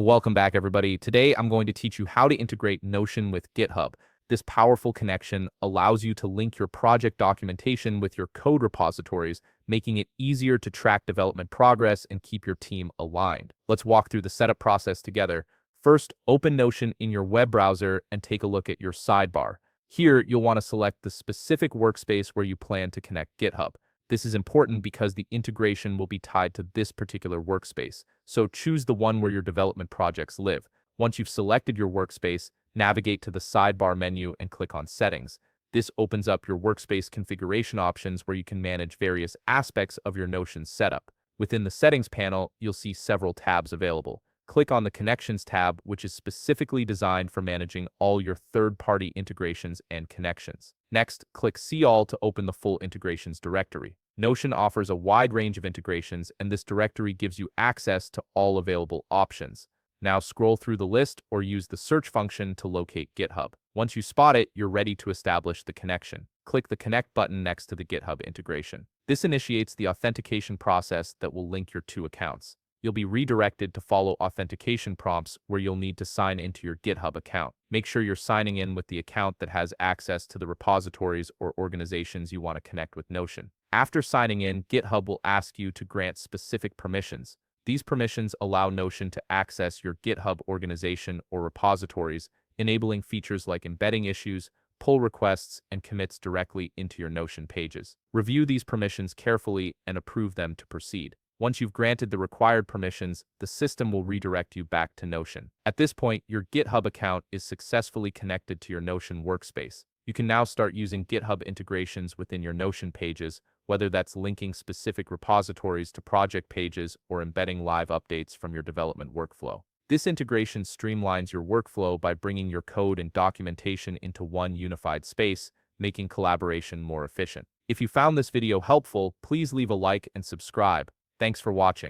Welcome back, everybody. Today, I'm going to teach you how to integrate Notion with GitHub. This powerful connection allows you to link your project documentation with your code repositories, making it easier to track development progress and keep your team aligned. Let's walk through the setup process together. First, open Notion in your web browser and take a look at your sidebar. Here, you'll want to select the specific workspace where you plan to connect GitHub. This is important because the integration will be tied to this particular workspace, so choose the one where your development projects live. Once you've selected your workspace, navigate to the sidebar menu and click on Settings. This opens up your workspace configuration options where you can manage various aspects of your Notion setup. Within the Settings panel, you'll see several tabs available. Click on the Connections tab, which is specifically designed for managing all your third-party integrations and connections. Next, click See All to open the full integrations directory. Notion offers a wide range of integrations, and this directory gives you access to all available options. Now scroll through the list or use the search function to locate GitHub. Once you spot it, you're ready to establish the connection. Click the Connect button next to the GitHub integration. This initiates the authentication process that will link your two accounts. You'll be redirected to follow authentication prompts where you'll need to sign into your GitHub account. Make sure you're signing in with the account that has access to the repositories or organizations you want to connect with Notion. After signing in, GitHub will ask you to grant specific permissions. These permissions allow Notion to access your GitHub organization or repositories, enabling features like embedding issues, pull requests, and commits directly into your Notion pages. Review these permissions carefully and approve them to proceed. Once you've granted the required permissions, the system will redirect you back to Notion. At this point, your GitHub account is successfully connected to your Notion workspace. You can now start using GitHub integrations within your Notion pages, whether that's linking specific repositories to project pages or embedding live updates from your development workflow. This integration streamlines your workflow by bringing your code and documentation into one unified space, making collaboration more efficient. If you found this video helpful, please leave a like and subscribe. Thanks for watching.